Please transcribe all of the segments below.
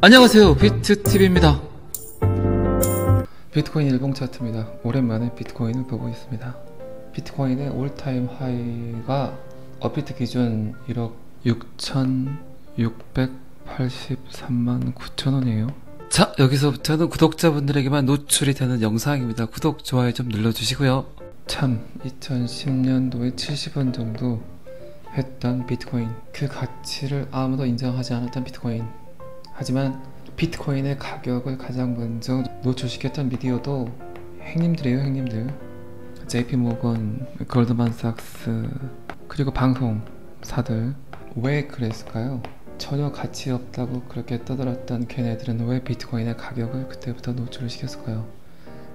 안녕하세요, 비트TV입니다. 비트코인 일봉 차트입니다. 오랜만에 비트코인을 보고 있습니다. 비트코인의 올타임 하이가 업비트 기준 1억 6,683만 9천원이에요 자, 여기서부터는 구독자분들에게만 노출이 되는 영상입니다. 구독, 좋아요 좀 눌러주시고요. 참 2010년도에 70원 정도 했던 비트코인, 그 가치를 아무도 인정하지 않았던 비트코인. 하지만 비트코인의 가격을 가장 먼저 노출시켰던 미디어도 형님들이에요. 형님들. JP모건, 골드만삭스, 그리고 방송사들. 왜 그랬을까요? 전혀 가치 없다고 그렇게 떠들었던 걔네들은 왜 비트코인의 가격을 그때부터 노출을 시켰을까요?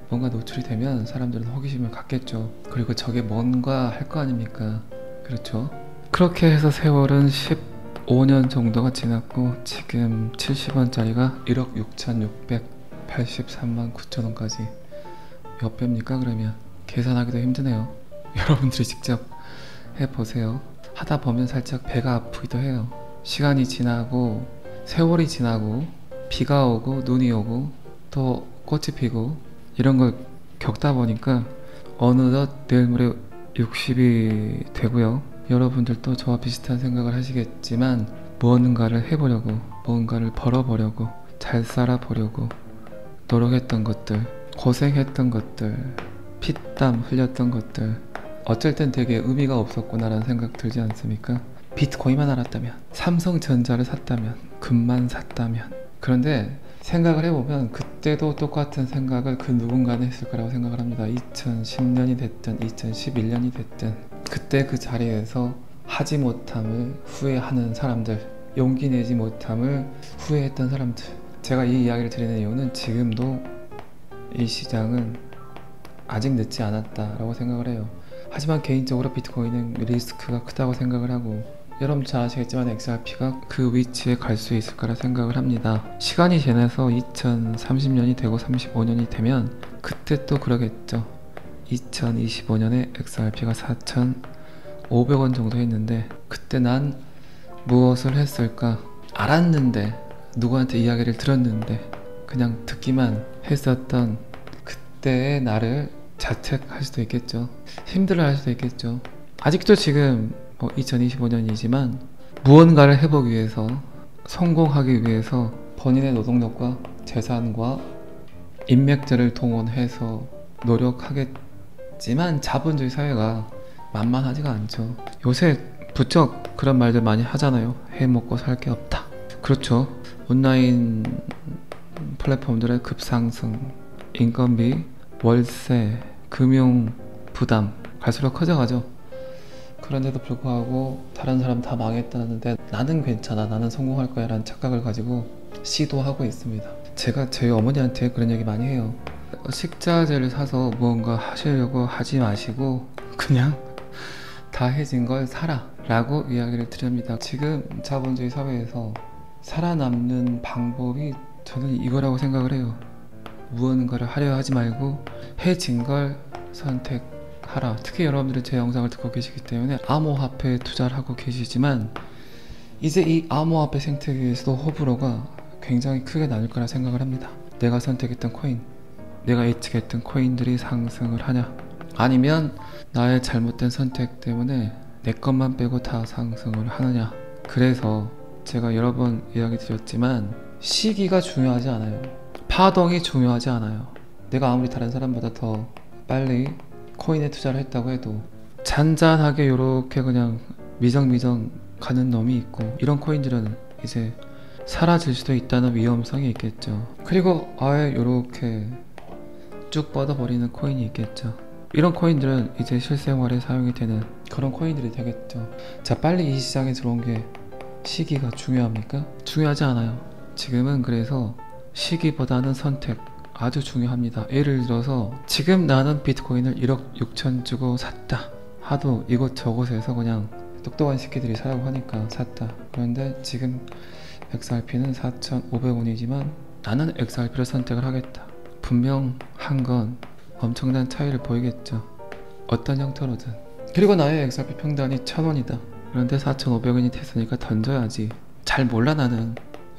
뭔가 노출이 되면 사람들은 호기심을 갖겠죠. 그리고 저게 뭔가 할 거 아닙니까? 그렇죠? 그렇게 해서 세월은 15년 정도가 지났고 지금 70원짜리가 1억 6,683만 9천원까지 몇 배입니까? 그러면 계산하기도 힘드네요. 여러분들이 직접 해보세요. 하다 보면 살짝 배가 아프기도 해요. 시간이 지나고 세월이 지나고 비가 오고 눈이 오고 또 꽃이 피고 이런 걸 겪다 보니까 어느덧 내일 모레 60이 되고요. 여러분들도 저와 비슷한 생각을 하시겠지만 무언가를 해보려고, 무언가를 벌어보려고, 잘 살아보려고 노력했던 것들, 고생했던 것들, 피땀 흘렸던 것들, 어쩔 땐 되게 의미가 없었구나 라는 생각 들지 않습니까? 비트코인만 알았다면, 삼성전자를 샀다면, 금만 샀다면. 그런데 생각을 해보면 그때도 똑같은 생각을 그 누군가는 했을 거라고 생각을 합니다. 2010년이 됐든 2011년이 됐든 그때 그 자리에서 하지 못함을 후회하는 사람들, 용기 내지 못함을 후회했던 사람들. 제가 이 이야기를 드리는 이유는 지금도 이 시장은 아직 늦지 않았다라고 생각을 해요. 하지만 개인적으로 비트코인은 리스크가 크다고 생각을 하고, 여러분 잘 아시겠지만 XRP가 그 위치에 갈 수 있을 거라 생각을 합니다. 시간이 지나서 2030년이 되고 35년이 되면 그때 또 그러겠죠. 2025년에 XRP가 4,500원 정도 했는데 그때 난 무엇을 했을까? 알았는데, 누구한테 이야기를 들었는데 그냥 듣기만 했었던 그때의 나를 자책할 수도 있겠죠. 힘들어할 수도 있겠죠. 아직도 지금 2025년이지만 무언가를 해보기 위해서, 성공하기 위해서 본인의 노동력과 재산과 인맥들을 동원해서 노력하겠지만 자본주의 사회가 만만하지가 않죠. 요새 부쩍 그런 말들 많이 하잖아요. 해먹고 살 게 없다. 그렇죠. 온라인 플랫폼들의 급상승, 인건비, 월세, 금융 부담 갈수록 커져가죠. 그런데도 불구하고 다른 사람 다 망했다는데 나는 괜찮아, 나는 성공할 거야 라는 착각을 가지고 시도하고 있습니다. 제가 저희 어머니한테 그런 얘기 많이 해요. 식자재를 사서 무언가 하시려고 하지 마시고 그냥 다 해진 걸 사라 라고 이야기를 드립니다. 지금 자본주의 사회에서 살아남는 방법이 저는 이거라고 생각을 해요. 무언가를 하려 하지 말고 해진 걸 선택하라. 특히 여러분들은 제 영상을 듣고 계시기 때문에 암호화폐에 투자를 하고 계시지만 이제 이 암호화폐 생태계에서도 호불호가 굉장히 크게 나눌 거라 생각을 합니다. 내가 선택했던 코인, 내가 예측했던 코인들이 상승을 하냐, 아니면 나의 잘못된 선택 때문에 내 것만 빼고 다 상승을 하느냐. 그래서 제가 여러 번 이야기 드렸지만 시기가 중요하지 않아요. 파동이 중요하지 않아요. 내가 아무리 다른 사람보다 더 빨리 코인에 투자를 했다고 해도 잔잔하게 요렇게 그냥 미정미정 가는 놈이 있고, 이런 코인들은 이제 사라질 수도 있다는 위험성이 있겠죠. 그리고 아예 요렇게 쭉 뻗어버리는 코인이 있겠죠. 이런 코인들은 이제 실생활에 사용이 되는 그런 코인들이 되겠죠. 자, 빨리 이 시장에 들어온 게 시기가 중요합니까? 중요하지 않아요. 지금은 그래서 시기보다는 선택, 아주 중요합니다. 예를 들어서 지금 나는 비트코인을 1억 6천 주고 샀다 하도 이곳저곳에서 그냥 똑똑한 새끼들이 사라고 하니까 샀다. 그런데 지금 XRP는 4,500원이지만 나는 XRP를 선택을 하겠다. 분명 한 건 엄청난 차이를 보이겠죠. 어떤 형태로든. 그리고 나의 XRP 평단이 1,000원이다. 그런데 4,500원이 됐으니까 던져야지. 잘 몰라 나는.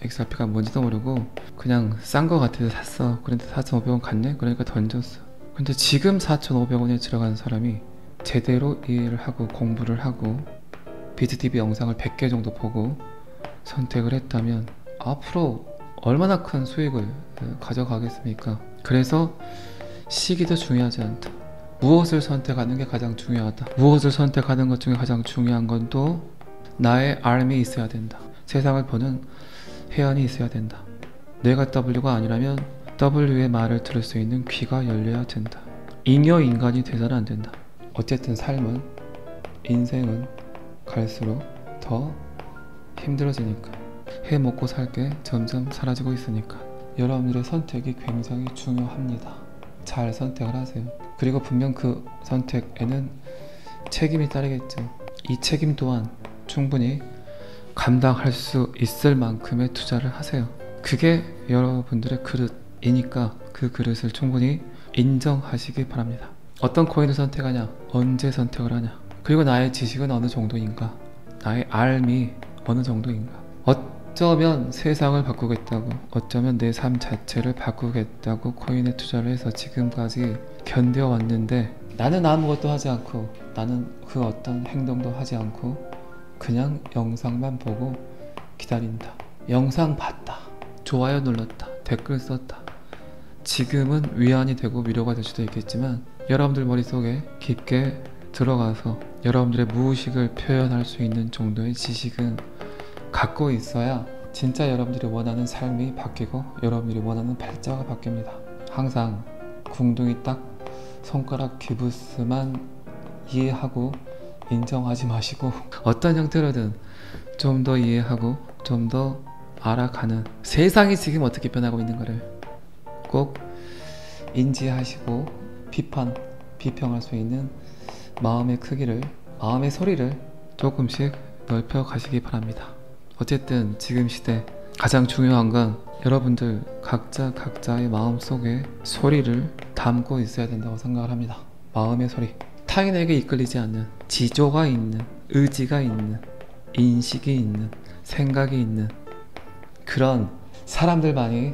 XRP가 뭔지도 모르고 그냥 싼 거 같아서 샀어. 그런데 4,500원 갔네? 그러니까 던졌어. 근데 지금 4,500원에 들어간 사람이 제대로 이해를 하고 공부를 하고 비트TV 영상을 100개 정도 보고 선택을 했다면 앞으로 얼마나 큰 수익을 가져가겠습니까? 그래서 시기도 중요하지 않다. 무엇을 선택하는 게 가장 중요하다. 무엇을 선택하는 것 중에 가장 중요한 건 또 나의 R이 있어야 된다. 세상을 보는 해안이 있어야 된다. 내가 W가 아니라면 W의 말을 들을 수 있는 귀가 열려야 된다. 잉여 인간이 돼서는 안 된다. 어쨌든 삶은, 인생은 갈수록 더 힘들어지니까, 해 먹고 살 게 점점 사라지고 있으니까 여러분들의 선택이 굉장히 중요합니다. 잘 선택을 하세요. 그리고 분명 그 선택에는 책임이 따르겠죠. 이 책임 또한 충분히 감당할 수 있을 만큼의 투자를 하세요. 그게 여러분들의 그릇이니까 그 그릇을 충분히 인정하시기 바랍니다. 어떤 코인을 선택하냐, 언제 선택을 하냐, 그리고 나의 지식은 어느 정도인가, 나의 알미 어느 정도인가. 어쩌면 세상을 바꾸겠다고, 어쩌면 내 삶 자체를 바꾸겠다고 코인에 투자를 해서 지금까지 견뎌왔는데 나는 아무것도 하지 않고, 나는 그 어떤 행동도 하지 않고 그냥 영상만 보고 기다린다. 영상 봤다, 좋아요 눌렀다, 댓글 썼다. 지금은 위안이 되고 위로가 될 수도 있겠지만 여러분들 머릿속에 깊게 들어가서 여러분들의 무의식을 표현할 수 있는 정도의 지식은 갖고 있어야 진짜 여러분들이 원하는 삶이 바뀌고 여러분들이 원하는 발자가 바뀝니다. 항상 궁둥이 딱 손가락 기부스만 이해하고 인정하지 마시고 어떤 형태로든 좀 더 이해하고 좀 더 알아가는, 세상이 지금 어떻게 변하고 있는 거를 꼭 인지하시고 비평할 수 있는 마음의 크기를, 마음의 소리를 조금씩 넓혀 가시기 바랍니다. 어쨌든 지금 시대 가장 중요한 건 여러분들 각자의 마음속에 소리를 담고 있어야 된다고 생각을 합니다. 마음의 소리, 타인에게 이끌리지 않는, 지조가 있는, 의지가 있는, 인식이 있는, 생각이 있는 그런 사람들만이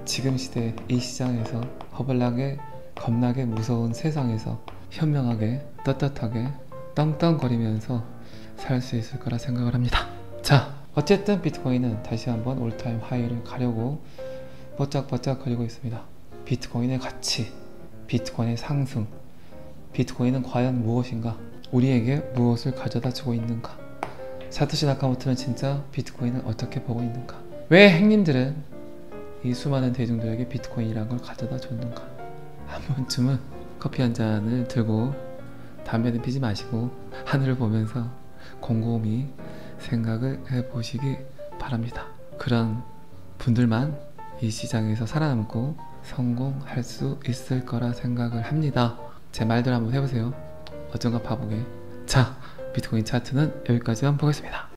지금 시대 이 시장에서 허벌나게 겁나게 무서운 세상에서 현명하게 떳떳하게 땅땅거리면서 살 수 있을 거라 생각을 합니다. 자, 어쨌든 비트코인은 다시 한번 올타임 하이를 가려고 버짝버짝 거리고 있습니다. 비트코인의 가치, 비트코인의 상승, 비트코인은 과연 무엇인가? 우리에게 무엇을 가져다 주고 있는가? 사토시 나카모토는 진짜 비트코인을 어떻게 보고 있는가? 왜 행님들은 이 수많은 대중들에게 비트코인이라는 걸 가져다 줬는가? 한 번쯤은 커피 한 잔을 들고 담배는 피지 마시고 하늘을 보면서 곰곰이 생각을 해보시기 바랍니다. 그런 분들만 이 시장에서 살아남고 성공할 수 있을 거라 생각을 합니다. 제 말들 한번 해보세요. 어쩐가 바보게. 자, 비트코인 차트는 여기까지만 보겠습니다.